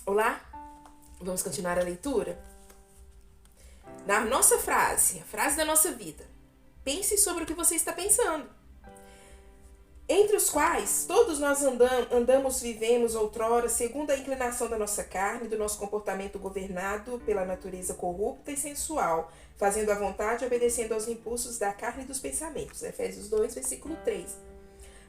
Olá, vamos continuar a leitura? Na nossa frase, a frase da nossa vida. Pense sobre o que você está pensando. Entre os quais todos nós andamos, vivemos outrora, segundo a inclinação da nossa carne, do nosso comportamento governado pela natureza corrupta e sensual, fazendo a vontade e obedecendo aos impulsos da carne e dos pensamentos. Efésios 2, versículo 3.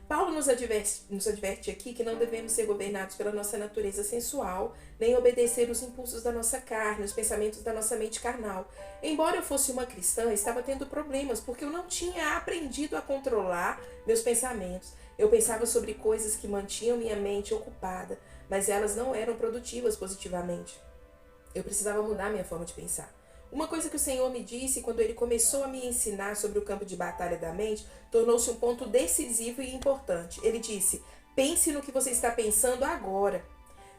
Paulo nos adverte aqui que não devemos ser governados pela nossa natureza sensual, nem obedecer os impulsos da nossa carne, os pensamentos da nossa mente carnal. Embora eu fosse uma cristã, estava tendo problemas, porque eu não tinha aprendido a controlar meus pensamentos. Eu pensava sobre coisas que mantinham minha mente ocupada, mas elas não eram produtivas positivamente. Eu precisava mudar minha forma de pensar. Uma coisa que o Senhor me disse quando Ele começou a me ensinar sobre o campo de batalha da mente tornou-se um ponto decisivo e importante. Ele disse: pense no que você está pensando agora.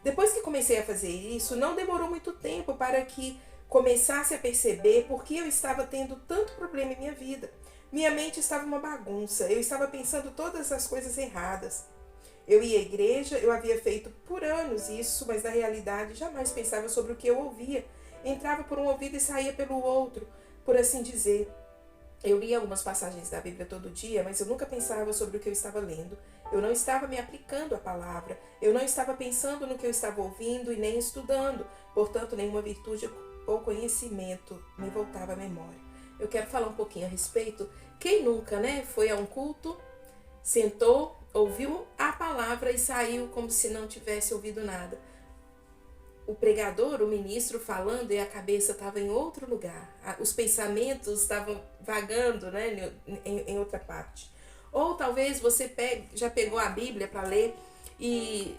Depois que comecei a fazer isso, não demorou muito tempo para que começasse a perceber por que eu estava tendo tanto problema em minha vida. Minha mente estava uma bagunça, eu estava pensando todas as coisas erradas. Eu ia à igreja, eu havia feito por anos isso, mas na realidade jamais pensava sobre o que eu ouvia. Entrava por um ouvido e saía pelo outro, por assim dizer. Eu lia algumas passagens da Bíblia todo dia, mas eu nunca pensava sobre o que eu estava lendo. Eu não estava me aplicando à palavra. Eu não estava pensando no que eu estava ouvindo e nem estudando. Portanto, nenhuma virtude ou conhecimento me voltava à memória. Eu quero falar um pouquinho a respeito. Quem nunca, foi a um culto, sentou, ouviu a palavra e saiu como se não tivesse ouvido nada? O pregador, o ministro falando e a cabeça estava em outro lugar. Os pensamentos estavam vagando, em outra parte. Ou talvez você já pegou a Bíblia para ler e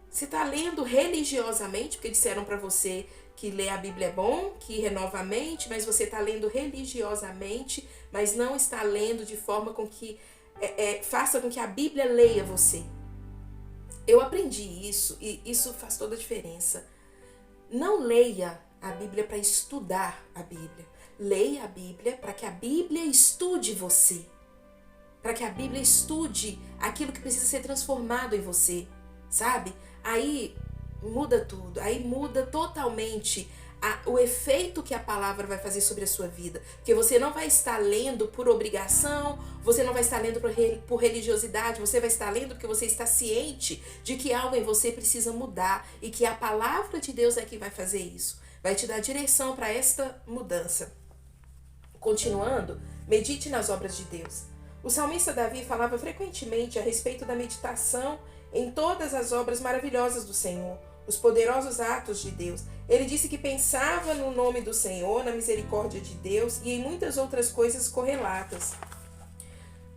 você está lendo religiosamente, porque disseram para você que ler a Bíblia é bom, que renova a mente, mas você está lendo religiosamente, mas não está lendo de forma com que faça com que a Bíblia leia você. Eu aprendi isso e isso faz toda a diferença. Não leia a Bíblia para estudar a Bíblia. Leia a Bíblia para que a Bíblia estude você. Para que a Bíblia estude aquilo que precisa ser transformado em você, sabe? Aí muda tudo, aí muda totalmente o efeito que a palavra vai fazer sobre a sua vida. Porque você não vai estar lendo por obrigação, você não vai estar lendo por religiosidade, você vai estar lendo porque você está ciente de que algo em você precisa mudar e que a palavra de Deus é que vai fazer isso. Vai te dar direção para esta mudança. Continuando, medite nas obras de Deus. O salmista Davi falava frequentemente a respeito da meditação em todas as obras maravilhosas do Senhor, os poderosos atos de Deus. Ele disse que pensava no nome do Senhor, na misericórdia de Deus e em muitas outras coisas correlatas.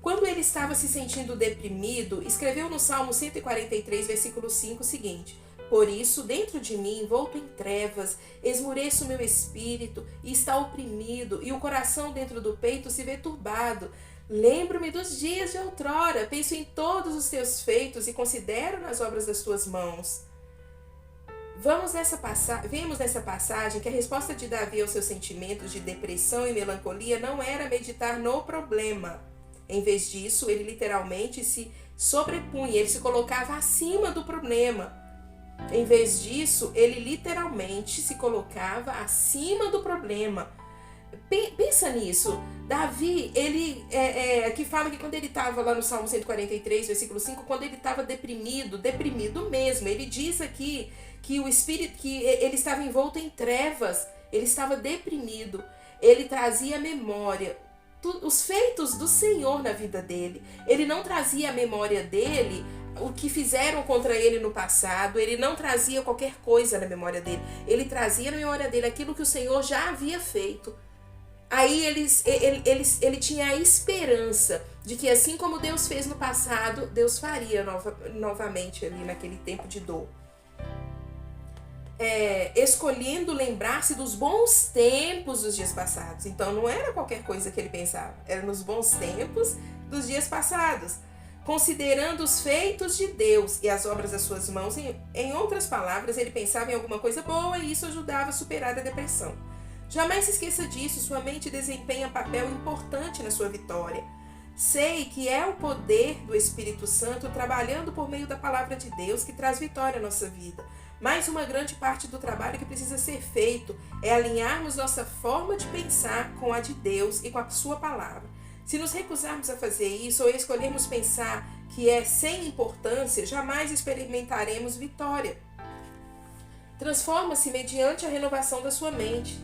Quando ele estava se sentindo deprimido, escreveu no Salmo 143, versículo 5 o seguinte: por isso, dentro de mim, envolto em trevas, esmureço o meu espírito e está oprimido, e o coração dentro do peito se vê turbado. Lembro-me dos dias de outrora, penso em todos os teus feitos e considero nas obras das tuas mãos. Vemos nessa passagem que a resposta de Davi aos seus sentimentos de depressão e melancolia não era meditar no problema. Em vez disso, ele literalmente se sobrepunha, ele se colocava acima do problema. Em vez disso, ele literalmente se colocava acima do problema. Pensa nisso. Davi, ele que fala que quando ele estava lá no Salmo 143, versículo 5, quando ele estava deprimido mesmo, ele diz aqui que o espírito, que ele estava envolto em trevas, ele estava deprimido, ele trazia à memória os feitos do Senhor na vida dele. Ele não trazia à memória dele o que fizeram contra ele no passado, ele não trazia qualquer coisa na memória dele, ele trazia na memória dele aquilo que o Senhor já havia feito. Aí ele tinha a esperança de que assim como Deus fez no passado, Deus faria novamente ali naquele tempo de dor. Escolhendo lembrar-se dos bons tempos dos dias passados. Então não era qualquer coisa que ele pensava, era nos bons tempos dos dias passados. Considerando os feitos de Deus e as obras das suas mãos, em outras palavras, ele pensava em alguma coisa boa e isso ajudava a superar a depressão. Jamais se esqueça disso, sua mente desempenha papel importante na sua vitória. Sei que é o poder do Espírito Santo trabalhando por meio da palavra de Deus que traz vitória à nossa vida. Mas uma grande parte do trabalho que precisa ser feito é alinharmos nossa forma de pensar com a de Deus e com a sua palavra. Se nos recusarmos a fazer isso ou escolhermos pensar que é sem importância, jamais experimentaremos vitória. Transforma-se mediante a renovação da sua mente.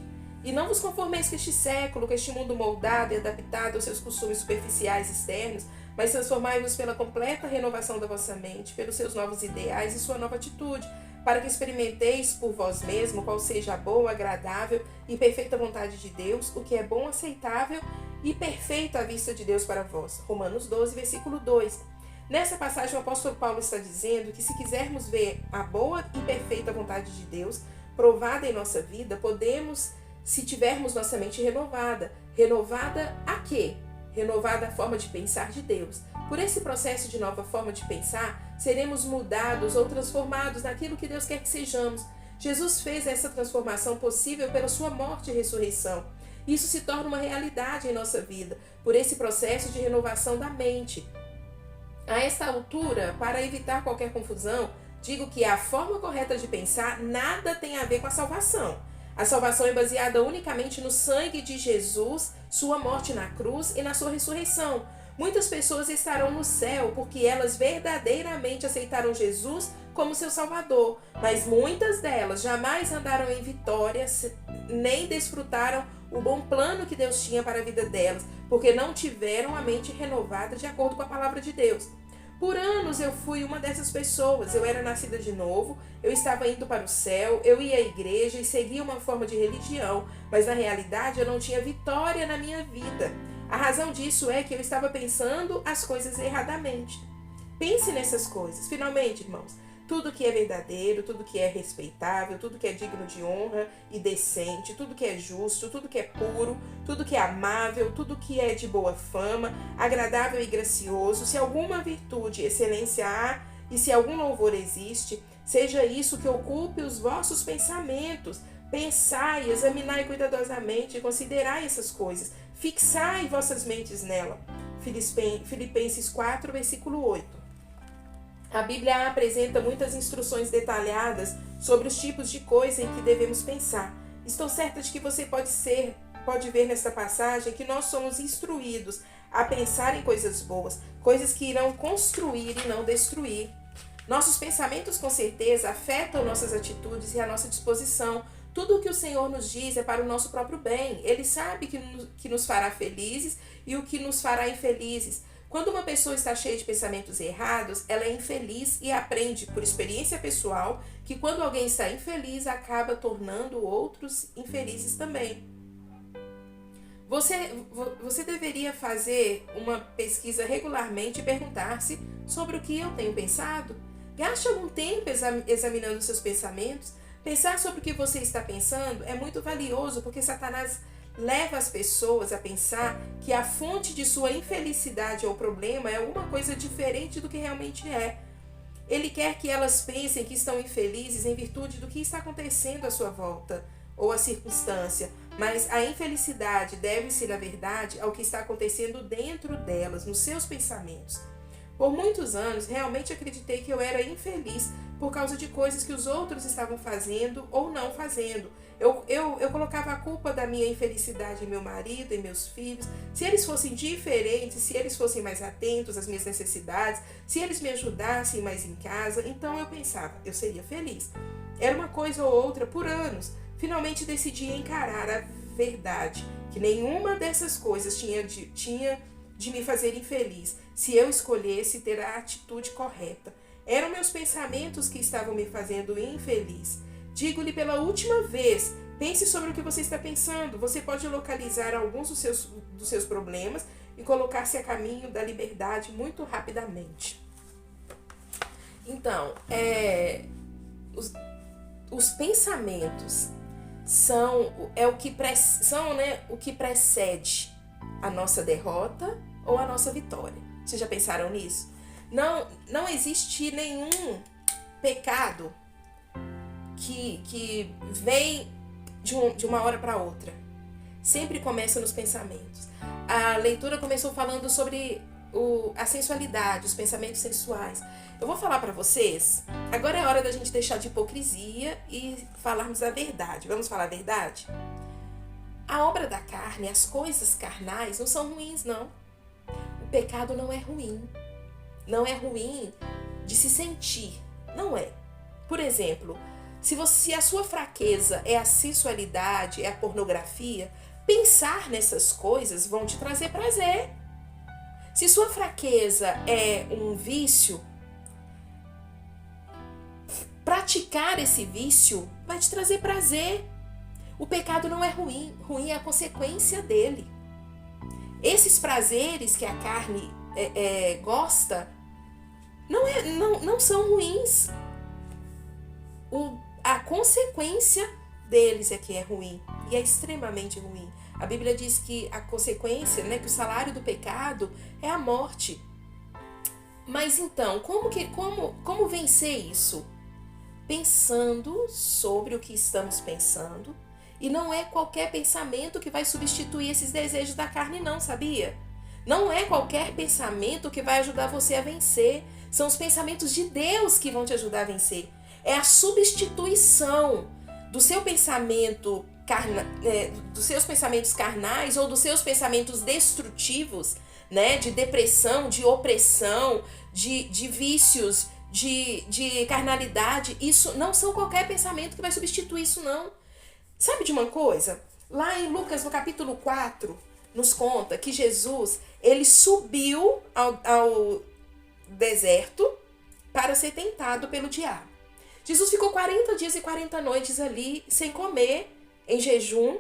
E não vos conformeis com este século, com este mundo moldado e adaptado aos seus costumes superficiais externos, mas transformai-vos pela completa renovação da vossa mente, pelos seus novos ideais e sua nova atitude, para que experimenteis por vós mesmos qual seja a boa, agradável e perfeita vontade de Deus, o que é bom, aceitável e perfeito à vista de Deus para vós. Romanos 12, versículo 2. Nessa passagem o apóstolo Paulo está dizendo que se quisermos ver a boa e perfeita vontade de Deus provada em nossa vida, podemos, se tivermos nossa mente renovada. Renovada a quê? Renovada a forma de pensar de Deus. Por esse processo de nova forma de pensar, seremos mudados ou transformados naquilo que Deus quer que sejamos. Jesus fez essa transformação possível pela sua morte e ressurreição. Isso se torna uma realidade em nossa vida, por esse processo de renovação da mente. A esta altura, para evitar qualquer confusão, digo que a forma correta de pensar nada tem a ver com a salvação. A salvação é baseada unicamente no sangue de Jesus, sua morte na cruz e na sua ressurreição. Muitas pessoas estarão no céu porque elas verdadeiramente aceitaram Jesus como seu Salvador, mas muitas delas jamais andaram em vitória, nem desfrutaram o bom plano que Deus tinha para a vida delas, porque não tiveram a mente renovada de acordo com a palavra de Deus. Por anos eu fui uma dessas pessoas. Eu era nascida de novo, eu estava indo para o céu, eu ia à igreja e seguia uma forma de religião, mas na realidade eu não tinha vitória na minha vida. A razão disso é que eu estava pensando as coisas erradamente. Pense nessas coisas. Finalmente, irmãos, tudo que é verdadeiro, tudo que é respeitável, tudo que é digno de honra e decente, tudo que é justo, tudo que é puro, tudo que é amável, tudo que é de boa fama, agradável e gracioso, se alguma virtude, excelência há e se algum louvor existe, seja isso que ocupe os vossos pensamentos. Pensai, examinai cuidadosamente e considerai essas coisas. Fixai vossas mentes nela. Filipenses 4, versículo 8. A Bíblia apresenta muitas instruções detalhadas sobre os tipos de coisa em que devemos pensar. Estou certa de que você pode ver nesta passagem que nós somos instruídos a pensar em coisas boas, coisas que irão construir e não destruir. Nossos pensamentos com certeza afetam nossas atitudes e a nossa disposição. Tudo o que o Senhor nos diz é para o nosso próprio bem. Ele sabe que nos fará felizes e o que nos fará infelizes. Quando uma pessoa está cheia de pensamentos errados, ela é infeliz e aprende, por experiência pessoal, que quando alguém está infeliz, acaba tornando outros infelizes também. Você deveria fazer uma pesquisa regularmente e perguntar-se sobre o que eu tenho pensado. Gaste algum tempo examinando seus pensamentos. Pensar sobre o que você está pensando é muito valioso porque Satanás leva as pessoas a pensar que a fonte de sua infelicidade ou problema é alguma coisa diferente do que realmente é. Ele quer que elas pensem que estão infelizes em virtude do que está acontecendo à sua volta ou à circunstância, mas a infelicidade deve-se, na verdade, ao que está acontecendo dentro delas, nos seus pensamentos. Por muitos anos, realmente acreditei que eu era infeliz por causa de coisas que os outros estavam fazendo ou não fazendo. Eu colocava a culpa da minha infelicidade em meu marido, em meus filhos. Se eles fossem diferentes, se eles fossem mais atentos às minhas necessidades, se eles me ajudassem mais em casa, então eu pensava, eu seria feliz. Era uma coisa ou outra por anos. Finalmente decidi encarar a verdade, que nenhuma dessas coisas tinha de me fazer infeliz, se eu escolhesse ter a atitude correta. Eram meus pensamentos que estavam me fazendo infeliz. Digo-lhe pela última vez, pense sobre o que você está pensando. Você pode localizar alguns dos seus problemas e colocar-se a caminho da liberdade muito rapidamente. Então, os pensamentos são o que precede a nossa derrota ou a nossa vitória. Vocês já pensaram nisso? Não existe nenhum pecado que vem de uma hora para outra. Sempre começa nos pensamentos. A leitura começou falando sobre a sensualidade, os pensamentos sensuais. Eu vou falar para vocês, agora é hora da gente deixar de hipocrisia e falarmos a verdade. Vamos falar a verdade? A obra da carne, as coisas carnais não são ruins, não. O pecado não é ruim. Não é ruim de se sentir. Não é. Por exemplo, se a sua fraqueza é a sensualidade, é a pornografia, pensar nessas coisas vão te trazer prazer. Se sua fraqueza é um vício, praticar esse vício vai te trazer prazer. O pecado não é ruim, ruim é a consequência dele. Esses prazeres que a carne gosta não são ruins. A consequência deles é que é ruim, e é extremamente ruim. A Bíblia diz que a consequência, que o salário do pecado é a morte. Mas então, como vencer isso? Pensando sobre o que estamos pensando, e não é qualquer pensamento que vai substituir esses desejos da carne, não, sabia? Não é qualquer pensamento que vai ajudar você a vencer. São os pensamentos de Deus que vão te ajudar a vencer. É a substituição do seu pensamento dos seus pensamentos carnais ou dos seus pensamentos destrutivos, de depressão, de opressão, de vícios, de carnalidade. Isso não são qualquer pensamento que vai substituir isso, não. Sabe de uma coisa? Lá em Lucas, no capítulo 4, nos conta que Jesus, ele subiu ao deserto para ser tentado pelo diabo. Jesus ficou 40 dias e 40 noites ali, sem comer, em jejum,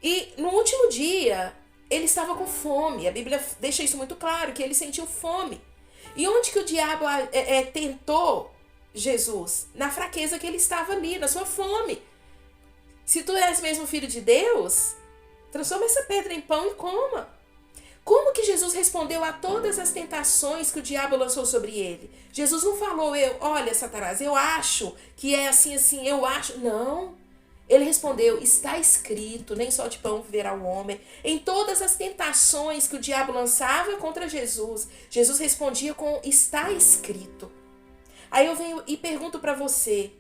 e no último dia, ele estava com fome. A Bíblia deixa isso muito claro, que ele sentiu fome. E onde que o diabo tentou Jesus? Na fraqueza que ele estava ali, na sua fome. Se tu és mesmo filho de Deus, transforma essa pedra em pão e coma. Como que Jesus respondeu a todas as tentações que o diabo lançou sobre ele? Jesus não falou, olha, Satanás, eu acho que é assim, eu acho. Não. Ele respondeu, está escrito, nem só de pão viverá o homem. Em todas as tentações que o diabo lançava contra Jesus, Jesus respondia com, está escrito. Aí eu venho e pergunto para você,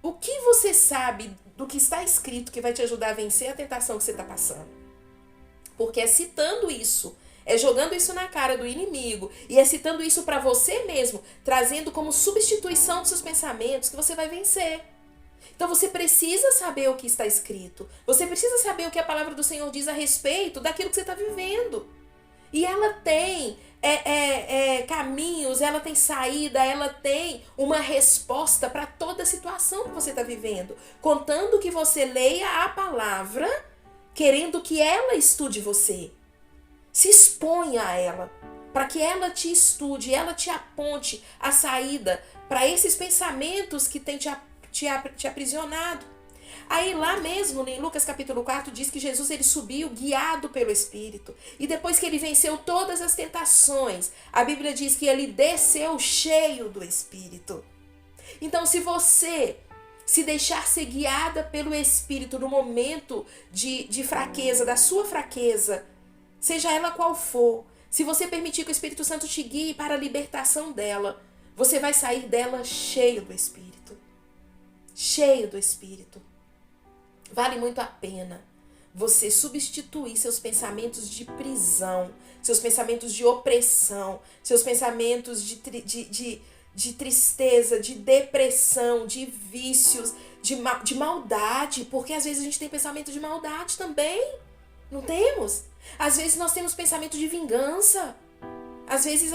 o que você sabe do que está escrito que vai te ajudar a vencer a tentação que você está passando? Porque é citando isso, é jogando isso na cara do inimigo e é citando isso para você mesmo, trazendo como substituição dos seus pensamentos que você vai vencer. Então você precisa saber o que está escrito. Você precisa saber o que a palavra do Senhor diz a respeito daquilo que você está vivendo. E ela tem caminhos, ela tem saída, ela tem uma resposta para toda situação que você está vivendo. Contando que você leia a palavra, querendo que ela estude você. Se exponha a ela, para que ela te estude, ela te aponte a saída para esses pensamentos que têm te aprisionado. Aí lá mesmo, em Lucas capítulo 4, diz que Jesus ele subiu guiado pelo Espírito. E depois que ele venceu todas as tentações, a Bíblia diz que ele desceu cheio do Espírito. Então, se você se deixar ser guiada pelo Espírito no momento de fraqueza, da sua fraqueza, seja ela qual for, se você permitir que o Espírito Santo te guie para a libertação dela, você vai sair dela cheio do Espírito. Cheio do Espírito. Vale muito a pena você substituir seus pensamentos de prisão, seus pensamentos de opressão, seus pensamentos de tristeza, de depressão, de vícios, de maldade, porque às vezes a gente tem pensamento de maldade também, não temos? Às vezes nós temos pensamento de vingança. Às vezes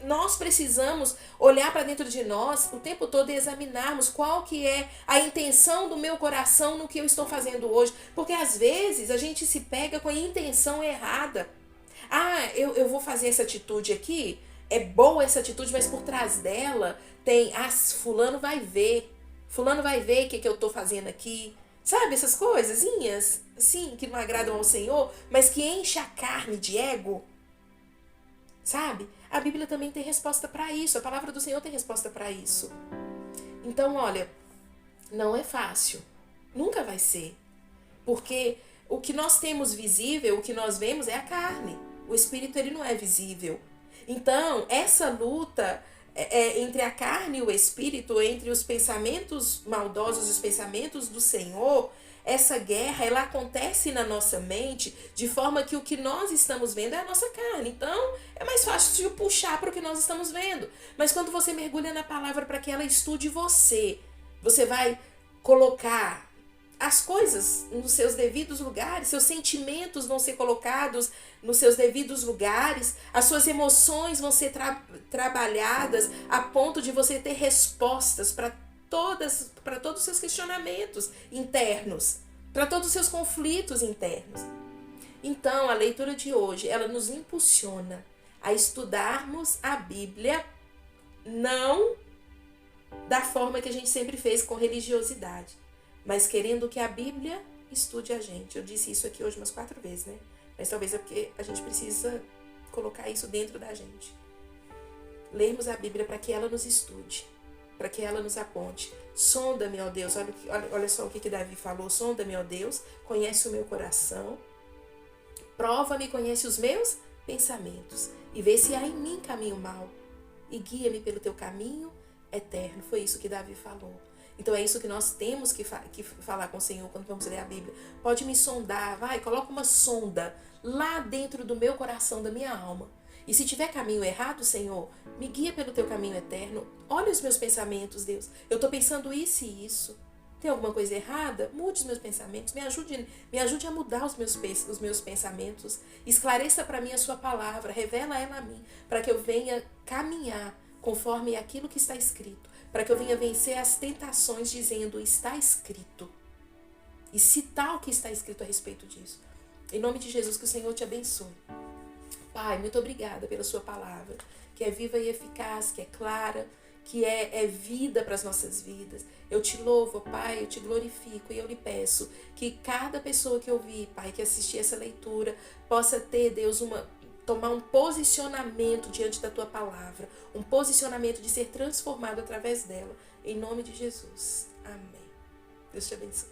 nós precisamos olhar para dentro de nós o tempo todo e examinarmos qual que é a intenção do meu coração no que eu estou fazendo hoje. Porque às vezes a gente se pega com a intenção errada. Eu vou fazer essa atitude aqui, é boa essa atitude, mas por trás dela tem, fulano vai ver o que eu estou fazendo aqui. Sabe, essas coisazinhas, assim, que não agradam ao Senhor, mas que enche a carne de ego. Sabe? A Bíblia também tem resposta para isso. A palavra do Senhor tem resposta para isso. Então, olha, não é fácil. Nunca vai ser. Porque o que nós temos visível, o que nós vemos é a carne. O Espírito, ele não é visível. Então, essa luta entre a carne e o espírito, entre os pensamentos maldosos e os pensamentos do Senhor, essa guerra, ela acontece na nossa mente de forma que o que nós estamos vendo é a nossa carne. Então, é mais fácil de puxar para o que nós estamos vendo. Mas quando você mergulha na palavra para que ela estude você, você vai colocar as coisas nos seus devidos lugares, seus sentimentos vão ser colocados nos seus devidos lugares, as suas emoções vão ser trabalhadas a ponto de você ter respostas para todos os seus questionamentos internos, para todos os seus conflitos internos. Então, a leitura de hoje, ela nos impulsiona a estudarmos a Bíblia, não da forma que a gente sempre fez, com religiosidade, mas querendo que a Bíblia estude a gente. Eu disse isso aqui hoje umas 4 vezes, né? Mas talvez é porque a gente precisa colocar isso dentro da gente. Lermos a Bíblia para que ela nos estude, para que ela nos aponte. Sonda-me, ó Deus, olha só o que Davi falou. Sonda-me, ó Deus, conhece o meu coração, prova-me, conhece os meus pensamentos, e vê se há em mim caminho mau, e guia-me pelo teu caminho eterno. Foi isso que Davi falou. Então é isso que nós temos que falar com o Senhor quando vamos ler a Bíblia. Pode me sondar, coloca uma sonda lá dentro do meu coração, da minha alma. E se tiver caminho errado, Senhor, me guia pelo teu caminho eterno. Olha os meus pensamentos, Deus. Eu estou pensando isso e isso. Tem alguma coisa errada? Mude os meus pensamentos. Me ajude a mudar os meus pensamentos. Esclareça para mim a sua palavra. Revela ela a mim, para que eu venha caminhar conforme aquilo que está escrito. Para que eu venha vencer as tentações dizendo, está escrito. E citar o que está escrito a respeito disso. Em nome de Jesus, que o Senhor te abençoe. Pai, muito obrigada pela sua palavra, que é viva e eficaz, que é clara, que é vida para as nossas vidas. Eu te louvo, Pai, eu te glorifico e eu lhe peço que cada pessoa que ouvir, Pai, que assistir essa leitura, possa ter, Deus, tomar um posicionamento diante da tua palavra, um posicionamento de ser transformado através dela. Em nome de Jesus. Amém. Deus te abençoe.